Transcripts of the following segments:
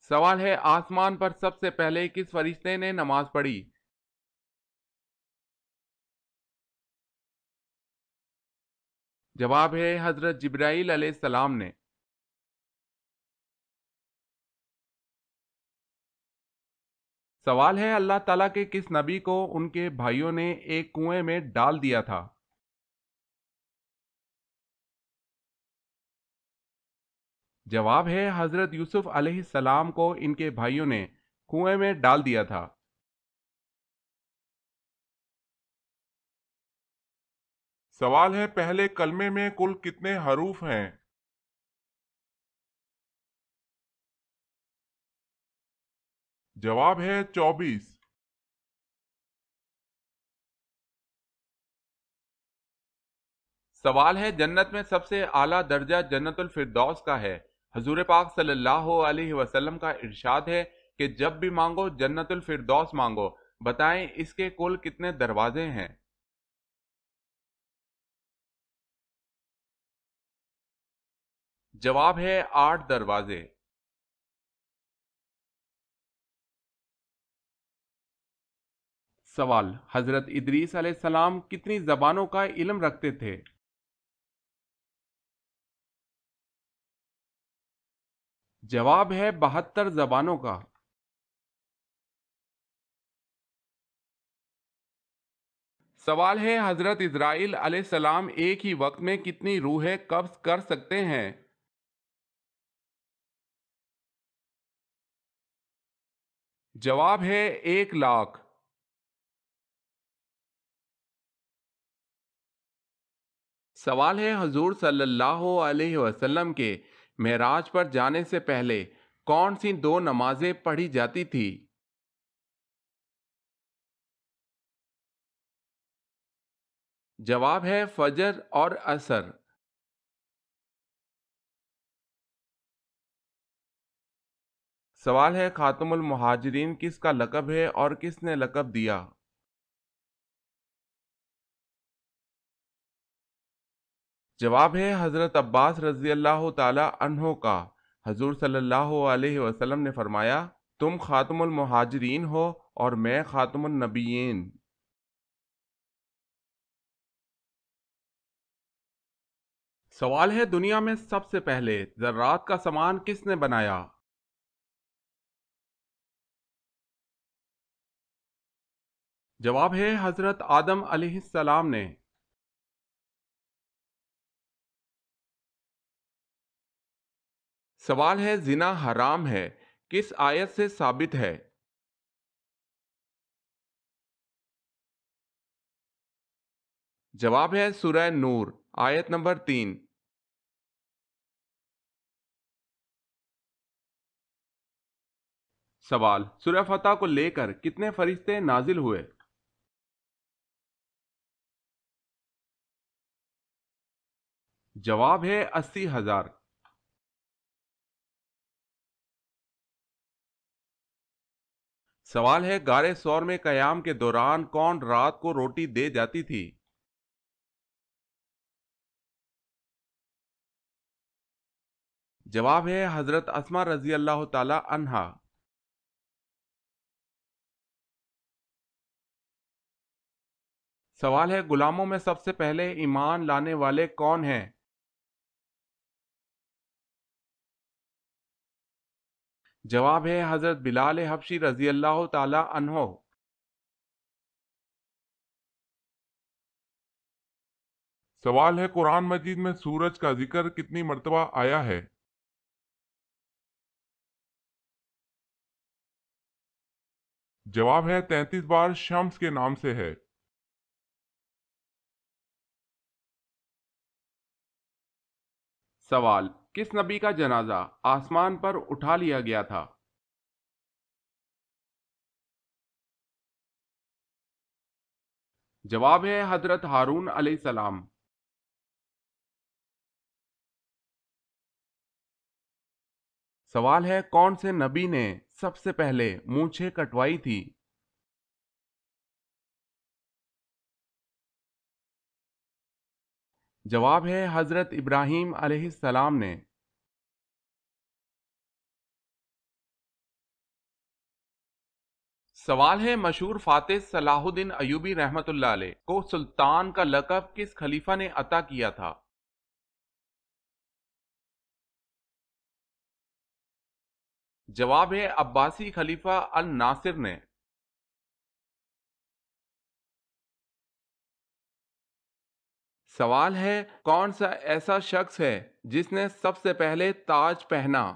سوال ہے آسمان پر سب سے پہلے کس فرشتے نے نماز پڑھی؟ جواب ہے حضرت جبرائیل علیہ السلام نے۔ سوال ہے اللہ تعالیٰ کے کس نبی کو ان کے بھائیوں نے ایک کنویں میں ڈال دیا تھا؟ جواب ہے حضرت یوسف علیہ السلام کو ان کے بھائیوں نے کنویں میں ڈال دیا تھا۔ سوال ہے پہلے کلمے میں کل کتنے حروف ہیں؟ جواب ہے 24۔ سوال ہے جنت میں سب سے اعلیٰ درجہ جنت الفردوس کا ہے۔ حضور پاک صلی اللہ علیہ وسلم کا ارشاد ہے کہ جب بھی مانگو جنت الفردوس مانگو۔ بتائیں اس کے کل کتنے دروازے ہیں؟ جواب ہے 8 دروازے۔ سوال حضرت ادریس علیہ السلام کتنی زبانوں کا علم رکھتے تھے؟ جواب ہے 72 زبانوں کا۔ سوال ہے حضرت اسرائیل علیہ السلام ایک ہی وقت میں کتنی روحیں قبض کر سکتے ہیں؟ جواب ہے 1,00,000۔ سوال ہے حضور صلی اللہ علیہ وسلم کے معراج پر جانے سے پہلے کون سی 2 نمازیں پڑھی جاتی تھی؟ جواب ہے فجر اور عصر۔ سوال ہے خاتم المہاجرین کس کا لقب ہے اور کس نے لقب دیا؟ جواب ہے حضرت عباس رضی اللہ تعالی عنہ کا۔ حضور صلی اللہ علیہ وسلم نے فرمایا تم خاتم المہاجرین ہو اور میں خاتم النبیین۔ سوال ہے دنیا میں سب سے پہلے ذرات کا سامان کس نے بنایا؟ جواب ہے حضرت آدم علیہ السلام نے۔ سوال ہے زنا حرام ہے کس آیت سے ثابت ہے؟ جواب ہے سورہ نور آیت نمبر 3۔ سوال سورہ فتح کو لے کر کتنے فرشتے نازل ہوئے؟ جواب ہے 80,000۔ سوال ہے غار ثور میں قیام کے دوران کون رات کو روٹی دے جاتی تھی؟ جواب ہے حضرت اسما رضی اللہ تعالی عنہا۔ سوال ہے غلاموں میں سب سے پہلے ایمان لانے والے کون ہیں؟ جواب ہے حضرت بلال حبشی رضی اللہ تعالی عنہ۔ سوال ہے قرآن مجید میں سورج کا ذکر کتنی مرتبہ آیا ہے؟ جواب ہے 33 بار شمس کے نام سے ہے۔ سوال کس نبی کا جنازہ آسمان پر اٹھا لیا گیا تھا؟ جواب ہے حضرت ہارون علیہ السلام۔ سوال ہے کون سے نبی نے سب سے پہلے مونچھیں کٹوائی تھی؟ جواب ہے حضرت ابراہیم علیہ السلام نے۔ سوال ہے مشہور فاتح صلاح الدین ایوبی رحمت اللہ علیہ کو سلطان کا لقب کس خلیفہ نے عطا کیا تھا؟ جواب ہے عباسی خلیفہ الناصر نے۔ سوال ہے کون سا ایسا شخص ہے جس نے سب سے پہلے تاج پہنا؟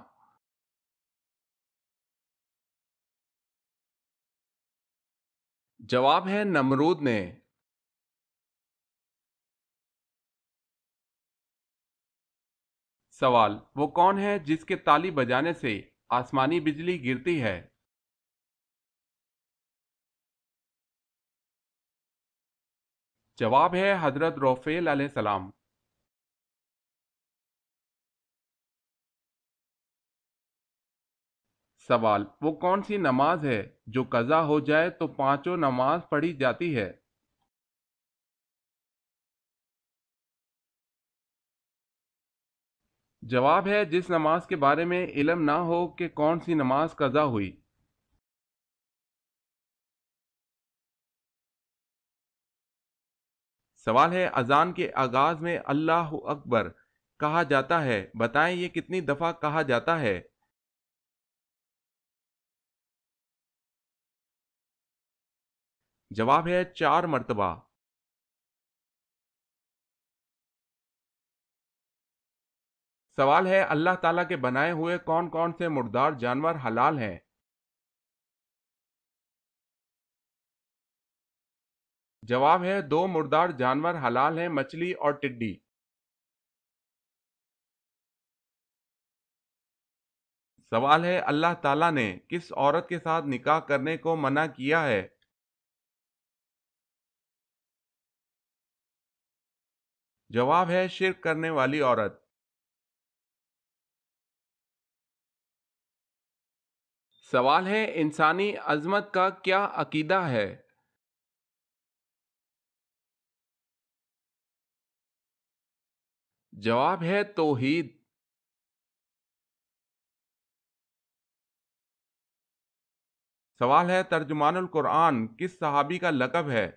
جواب ہے نمرود نے۔ سوال وہ کون ہے جس کے تالی بجانے سے آسمانی بجلی گرتی ہے؟ جواب ہے حضرت روفیل علیہ السلام۔ سوال وہ کون سی نماز ہے جو قضا ہو جائے تو پانچوں نماز پڑھی جاتی ہے؟ جواب ہے جس نماز کے بارے میں علم نہ ہو کہ کون سی نماز قضا ہوئی۔ سوال ہے اذان کے آغاز میں اللہ اکبر کہا جاتا ہے، بتائیں یہ کتنی دفعہ کہا جاتا ہے؟ جواب ہے 4 مرتبہ۔ سوال ہے اللہ تعالیٰ کے بنائے ہوئے کون کون سے مردار جانور حلال ہیں؟ جواب ہے 2 مردار جانور حلال ہیں، مچھلی اور ٹڈی۔ سوال ہے اللہ تعالیٰ نے کس عورت کے ساتھ نکاح کرنے کو منع کیا ہے؟ جواب ہے شرک کرنے والی عورت۔ سوال ہے انسانی عظمت کا کیا عقیدہ ہے؟ جواب ہے توحید۔ سوال ہے ترجمان القرآن کس صحابی کا لقب ہے؟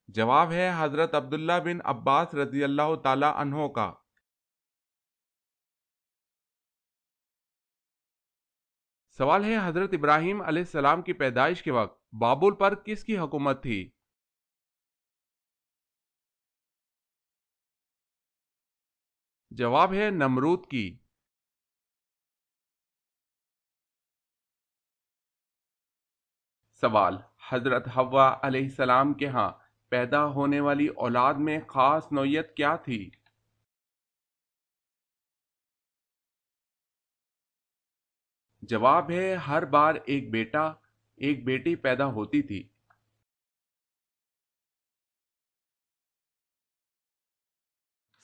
جواب ہے حضرت عبداللہ بن عباس رضی اللہ تعالی عنہ کا۔ سوال ہے حضرت ابراہیم علیہ السلام کی پیدائش کے وقت بابل پر کس کی حکومت تھی؟ جواب ہے نمرود کی۔ سوال حضرت حوا علیہ السلام کے ہاں پیدا ہونے والی اولاد میں خاص نوعیت کیا تھی؟ جواب ہے ہر بار ایک بیٹا ایک بیٹی پیدا ہوتی تھی۔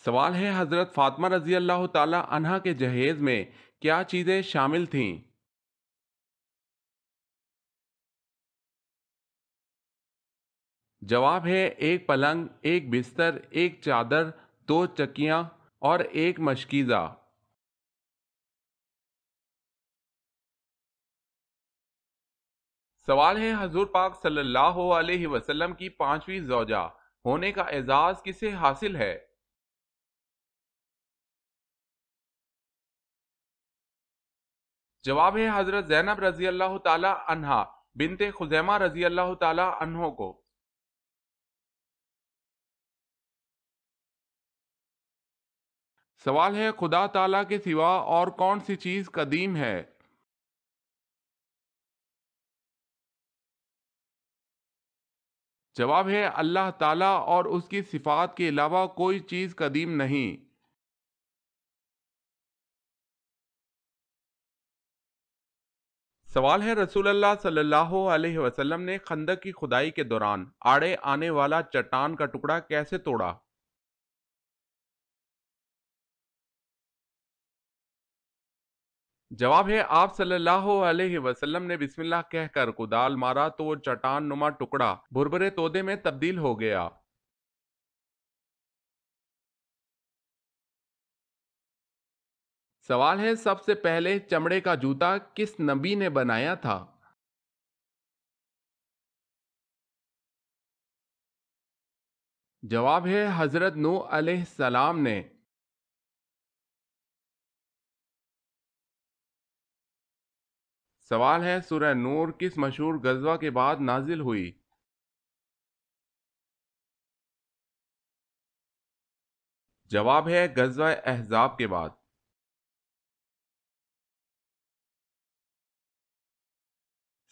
سوال ہے حضرت فاطمہ رضی اللہ تعالی عنہا کے جہیز میں کیا چیزیں شامل تھیں؟ جواب ہے ایک پلنگ، ایک بستر، ایک چادر، 2 چکیاں اور ایک مشکیزہ۔ سوال ہے حضور پاک صلی اللہ علیہ وسلم کی 5ویں زوجہ ہونے کا اعزاز کسے حاصل ہے؟ جواب ہے حضرت زینب رضی اللہ تعالی عنہا بنت خزیمہ رضی اللہ تعالی عنہ کو۔ سوال ہے خدا تعالی کے سوا اور کون سی چیز قدیم ہے؟ جواب ہے اللہ تعالی اور اس کی صفات کے علاوہ کوئی چیز قدیم نہیں۔ سوال ہے رسول اللہ صلی اللہ علیہ وسلم نے خندق کی کھدائی کے دوران آڑے آنے والا چٹان کا ٹکڑا کیسے توڑا؟ جواب ہے آپ صلی اللہ علیہ وسلم نے بسم اللہ کہہ کر کدال مارا تو وہ چٹان نما ٹکڑا بھربھرے تودے میں تبدیل ہو گیا۔ سوال ہے سب سے پہلے چمڑے کا جوتا کس نبی نے بنایا تھا؟ جواب ہے حضرت نوح علیہ السلام نے۔ سوال ہے سورہ نور کس مشہور غزوہ کے بعد نازل ہوئی؟ جواب ہے غزوہ احزاب کے بعد۔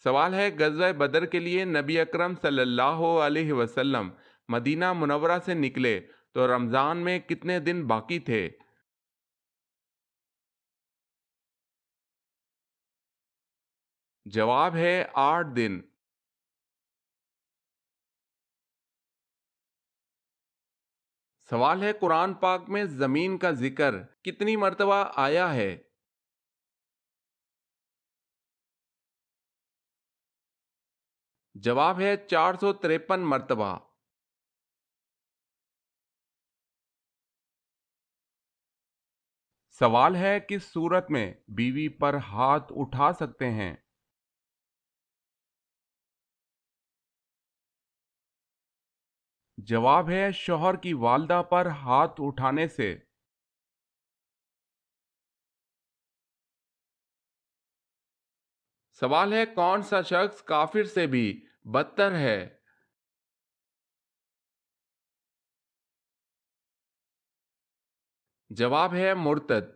سوال ہے غزوہ بدر کے لیے نبی اکرم صلی اللہ علیہ وسلم مدینہ منورہ سے نکلے تو رمضان میں کتنے دن باقی تھے؟ جواب ہے 8 دن۔ سوال ہے قرآن پاک میں زمین کا ذکر کتنی مرتبہ آیا ہے؟ جواب ہے 453 مرتبہ۔ سوال ہے کس صورت میں بیوی پر ہاتھ اٹھا سکتے ہیں؟ جواب ہے شوہر کی والدہ پر ہاتھ اٹھانے سے۔ سوال ہے کون سا شخص کافر سے بھی بدتر ہے؟ جواب ہے مرتد۔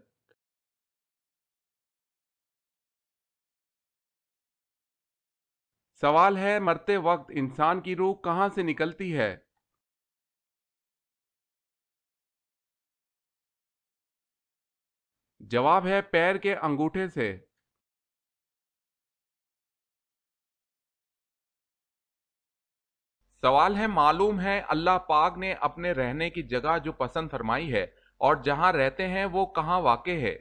سوال ہے مرتے وقت انسان کی روح کہاں سے نکلتی ہے؟ جواب ہے پیر کے انگوٹھے سے۔ سوال ہے معلوم ہے اللہ پاک نے اپنے رہنے کی جگہ جو پسند فرمائی ہے اور جہاں رہتے ہیں وہ کہاں واقع ہے؟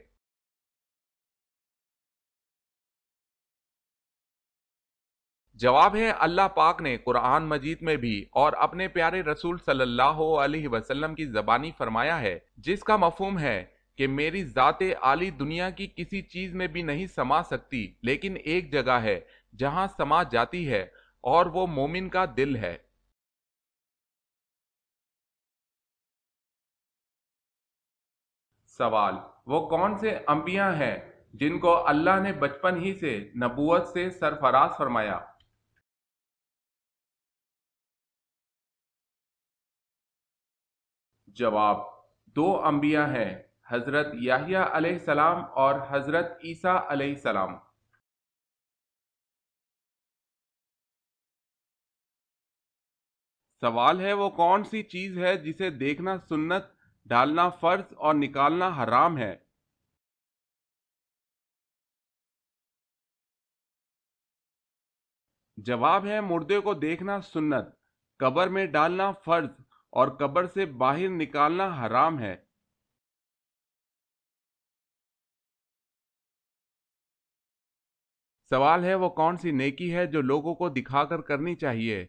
جواب ہے اللہ پاک نے قرآن مجید میں بھی اور اپنے پیارے رسول صلی اللہ علیہ وسلم کی زبانی فرمایا ہے جس کا مفہوم ہے کہ میری ذات عالی دنیا کی کسی چیز میں بھی نہیں سما سکتی لیکن ایک جگہ ہے جہاں سما جاتی ہے اور وہ مومن کا دل ہے۔ سوال وہ کون سے انبیاء ہیں جن کو اللہ نے بچپن ہی سے نبوت سے سرفراز فرمایا؟ جواب 2 انبیاء ہیں، حضرت یحییٰ علیہ السلام اور حضرت عیسیٰ علیہ السلام۔ سوال ہے وہ کون سی چیز ہے جسے دیکھنا سنت، ڈالنا فرض اور نکالنا حرام ہے؟ جواب ہے مردے کو دیکھنا سنت، قبر میں ڈالنا فرض اور قبر سے باہر نکالنا حرام ہے۔ سوال ہے وہ کون سی نیکی ہے جو لوگوں کو دکھا کر کرنی چاہیے؟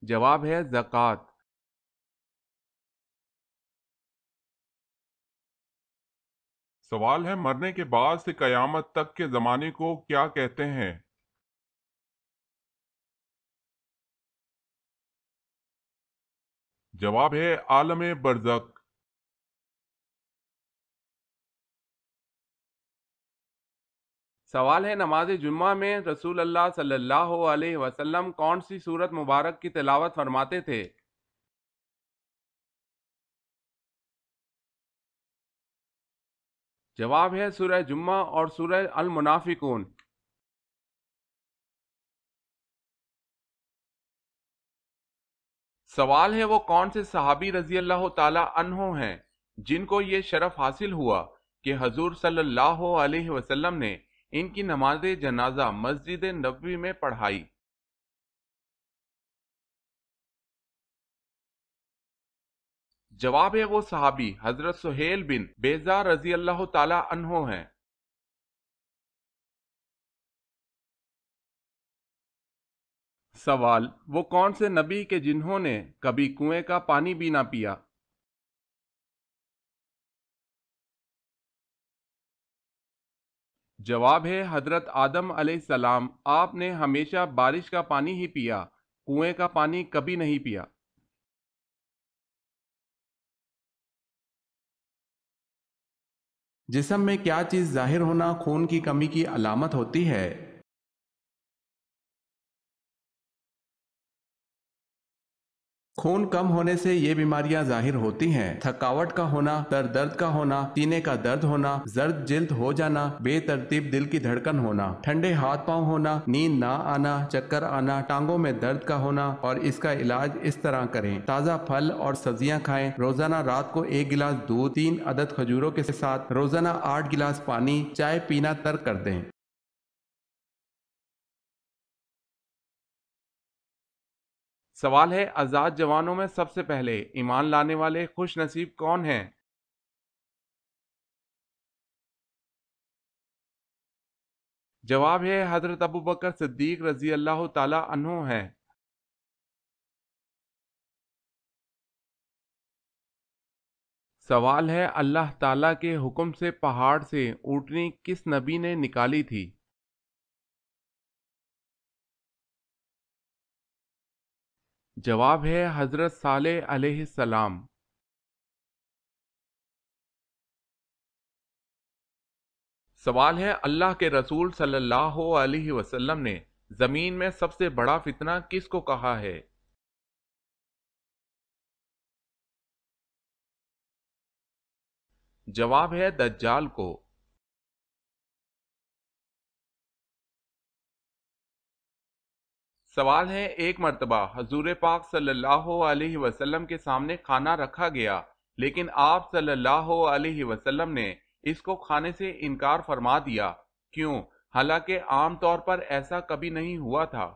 جواب ہے زکوٰۃ۔ سوال ہے مرنے کے بعد سے قیامت تک کے زمانے کو کیا کہتے ہیں؟ جواب ہے عالم برزخ۔ سوال ہے نماز جمعہ میں رسول اللہ صلی اللہ علیہ وسلم کون سی سورت مبارک کی تلاوت فرماتے تھے؟ جواب ہے سورہ جمعہ اور سورہ المنافقون۔ سوال ہے وہ کون سے صحابی رضی اللہ تعالی عنہ ہیں جن کو یہ شرف حاصل ہوا کہ حضور صلی اللہ علیہ وسلم نے ان کی نماز جنازہ مسجد نبوی میں پڑھائی؟ جواب ہے وہ صحابی حضرت سہیل بن بیضا رضی اللہ تعالی عنہ ہیں۔ سوال: وہ کون سے نبی کے جنہوں نے کبھی کنویں کا پانی بھی نہ پیا؟ جواب ہے حضرت آدم علیہ السلام، آپ نے ہمیشہ بارش کا پانی ہی پیا، کنویں کا پانی کبھی نہیں پیا۔ جسم میں کیا چیز ظاہر ہونا خون کی کمی کی علامت ہوتی ہے؟ خون کم ہونے سے یہ بیماریاں ظاہر ہوتی ہیں: تھکاوٹ کا ہونا، سر درد کا ہونا، سینے کا درد ہونا، زرد جلد ہو جانا، بے ترتیب دل کی دھڑکن ہونا، ٹھنڈے ہاتھ پاؤں ہونا، نیند نہ آنا، چکر آنا، ٹانگوں میں درد کا ہونا۔ اور اس کا علاج اس طرح کریں: تازہ پھل اور سبزیاں کھائیں، روزانہ رات کو 1 گلاس دودھ، 3 عدد کھجوروں کے ساتھ روزانہ 8 گلاس پانی، چائے پینا ترک کر دیں۔ سوال ہے: آزاد جوانوں میں سب سے پہلے ایمان لانے والے خوش نصیب کون ہیں؟ جواب ہے حضرت ابوبکر صدیق رضی اللہ تعالی عنہ ہیں۔ سوال ہے: اللہ تعالیٰ کے حکم سے پہاڑ سے اونٹنی کس نبی نے نکالی تھی؟ جواب ہے حضرت صالح علیہ السلام۔ سوال ہے: اللہ کے رسول صلی اللہ علیہ وسلم نے زمین میں سب سے بڑا فتنہ کس کو کہا ہے؟ جواب ہے دجال کو۔ سوال ہے: ایک مرتبہ حضور پاک صلی اللہ علیہ وسلم کے سامنے کھانا رکھا گیا، لیکن آپ صلی اللہ علیہ وسلم نے اس کو کھانے سے انکار فرما دیا، کیوں؟ حالانکہ عام طور پر ایسا کبھی نہیں ہوا تھا۔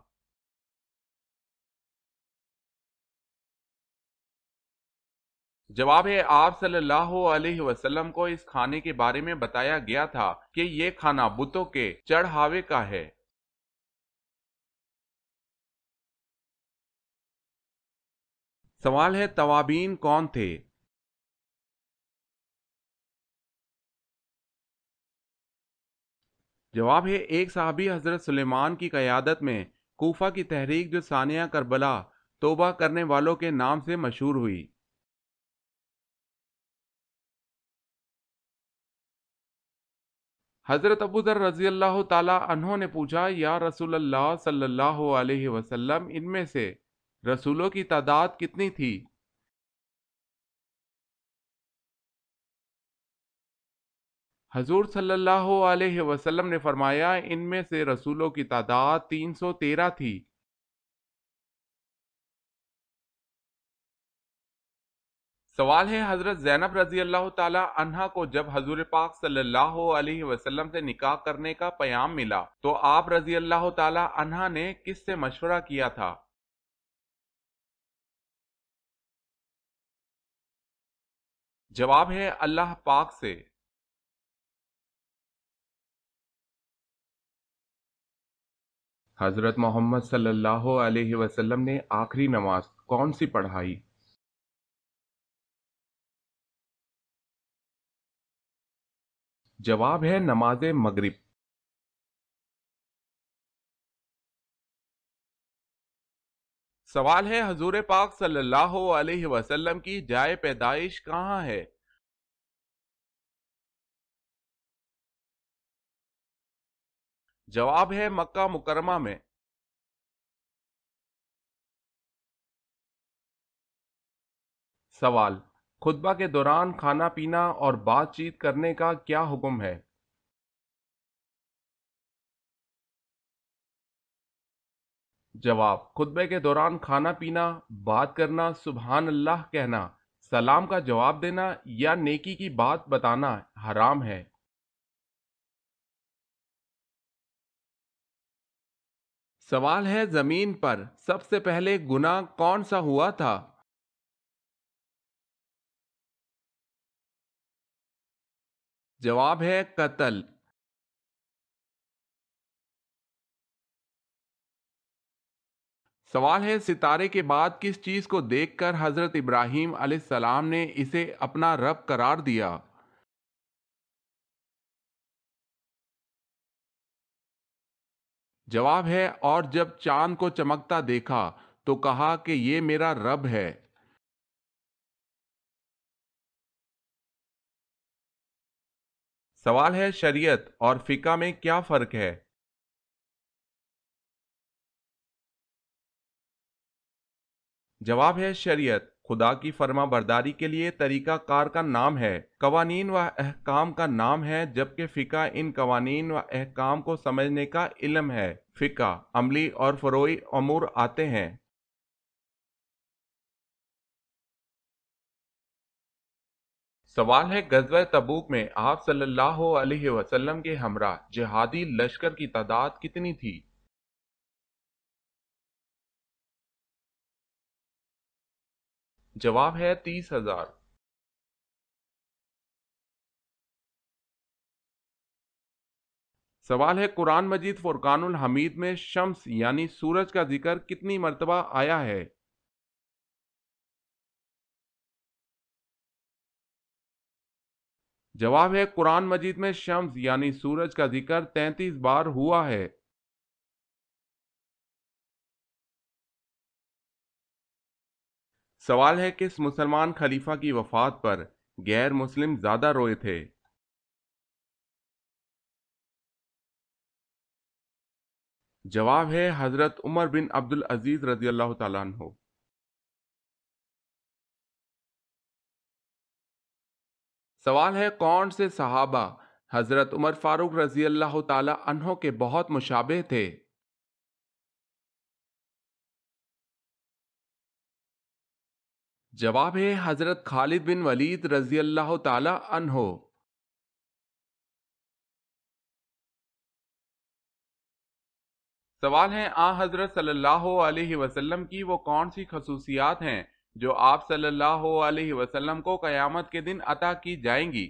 جواب ہے آپ صلی اللہ علیہ وسلم کو اس کھانے کے بارے میں بتایا گیا تھا کہ یہ کھانا بتوں کے چڑھاوے کا ہے۔ سوال ہے: توابین کون تھے؟ جواب ہے ایک صحابی حضرت سلیمان کی قیادت میں کوفہ کی تحریک جو ثانیہ کربلا توبہ کرنے والوں کے نام سے مشہور ہوئی۔ حضرت ابو ذر رضی اللہ تعالی عنہ نے پوچھا: یا رسول اللہ صلی اللہ علیہ وسلم، ان میں سے رسولوں کی تعداد کتنی تھی؟ حضور صلی اللہ علیہ وسلم نے فرمایا: ان میں سے رسولوں کی تعداد 313 تھی۔ سوال ہے: حضرت زینب رضی اللہ تعالی عنہا کو جب حضور پاک صلی اللہ علیہ وسلم سے نکاح کرنے کا پیام ملا تو آپ رضی اللہ تعالی عنہا نے کس سے مشورہ کیا تھا؟ جواب ہے اللہ پاک سے۔ حضرت محمد صلی اللہ علیہ وسلم نے آخری نماز کون سی پڑھائی؟ جواب ہے نماز مغرب۔ سوال ہے: حضور پاک صلی اللہ علیہ وسلم کی جائے پیدائش کہاں ہے؟ جواب ہے مکہ مکرمہ میں۔ سوال: خطبہ کے دوران کھانا پینا اور بات چیت کرنے کا کیا حکم ہے؟ جواب: خطبے کے دوران کھانا پینا، بات کرنا، سبحان اللہ کہنا، سلام کا جواب دینا یا نیکی کی بات بتانا حرام ہے۔ سوال ہے: زمین پر سب سے پہلے گناہ کون سا ہوا تھا؟ جواب ہے قتل۔ سوال ہے ستارے کے بعد کس چیز کو دیکھ کر حضرت ابراہیم علیہ السلام نے اسے اپنا رب قرار دیا؟ جواب ہے اور جب چاند کو چمکتا دیکھا تو کہا کہ یہ میرا رب ہے۔ سوال ہے شریعت اور فقہ میں کیا فرق ہے؟ جواب ہے شریعت خدا کی فرما برداری کے لیے طریقہ کار کا نام ہے، قوانین و احکام کا نام ہے، جبکہ فقہ ان قوانین و احکام کو سمجھنے کا علم ہے۔ فقہ عملی اور فروعی امور آتے ہیں۔ سوال ہے غزوہ تبوک میں آپ صلی اللہ علیہ وسلم کے ہمراہ جہادی لشکر کی تعداد کتنی تھی؟ جواب ہے 30,000۔ سوال ہے قرآن مجید فرقان الحمید میں شمس یعنی سورج کا ذکر کتنی مرتبہ آیا ہے؟ جواب ہے قرآن مجید میں شمس یعنی سورج کا ذکر 33 بار ہوا ہے۔ سوال ہے کس مسلمان خلیفہ کی وفات پر غیر مسلم زیادہ روئے تھے؟ جواب ہے حضرت عمر بن عبد العزیز رضی اللہ تعالیٰ عنہ۔ سوال ہے کون سے صحابہ حضرت عمر فاروق رضی اللہ تعالیٰ عنہ کے بہت مشابہ تھے؟ جواب ہے حضرت خالد بن ولید رضی اللہ تعالیٰ عنہ۔ سوال ہے حضرت صلی اللہ علیہ وسلم کی وہ کون سی خصوصیات ہیں جو آپ صلی اللہ علیہ وسلم کو قیامت کے دن عطا کی جائیں گی؟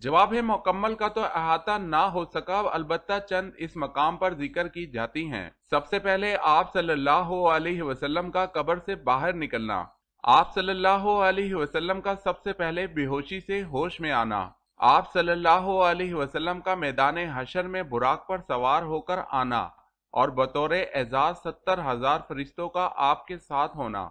جواب ہے مکمل کا تو احاطہ نہ ہو سکا، البتہ چند اس مقام پر ذکر کی جاتی ہیں۔ سب سے پہلے آپ صلی اللہ علیہ وسلم کا قبر سے باہر نکلنا، آپ صلی اللہ علیہ وسلم کا سب سے پہلے بے ہوشی سے ہوش میں آنا، آپ صلی اللہ علیہ وسلم کا میدان حشر میں براق پر سوار ہو کر آنا، اور بطور اعزاز 70,000 فرشتوں کا آپ کے ساتھ ہونا،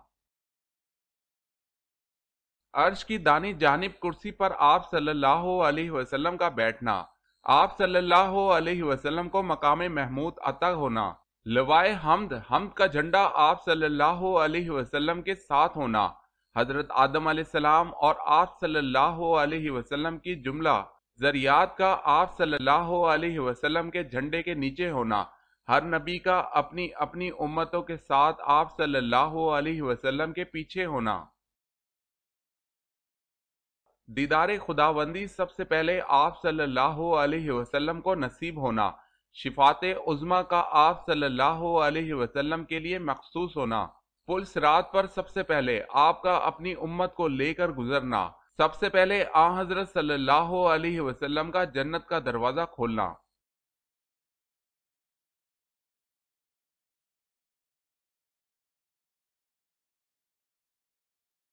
عرش کی دانی جانب کرسی پر آپ صلی اللہ علیہ وسلم کا بیٹھنا، آپ صلی اللہ علیہ وسلم کو مقام محمود عطا ہونا، لوائے حمد کا جھنڈا آپ صلی اللہ علیہ وسلم کے ساتھ ہونا، حضرت آدم علیہ السلام اور آپ صلی اللہ علیہ وسلم کی جملہ ذریات کا آپ صلی اللہ علیہ وسلم کے جھنڈے کے نیچے ہونا، ہر نبی کا اپنی اپنی امتوں کے ساتھ آپ صلی اللہ علیہ وسلم کے پیچھے ہونا، دیدار خداوندی سب سے پہلے آپ صلی اللہ علیہ وسلم کو نصیب ہونا، شفاعت عظمیٰ کا آپ صلی اللہ علیہ وسلم کے لیے مخصوص ہونا، پل صراط پر سب سے پہلے آپ کا اپنی امت کو لے کر گزرنا، سب سے پہلے حضرت صلی اللہ علیہ وسلم کا جنت کا دروازہ کھولنا۔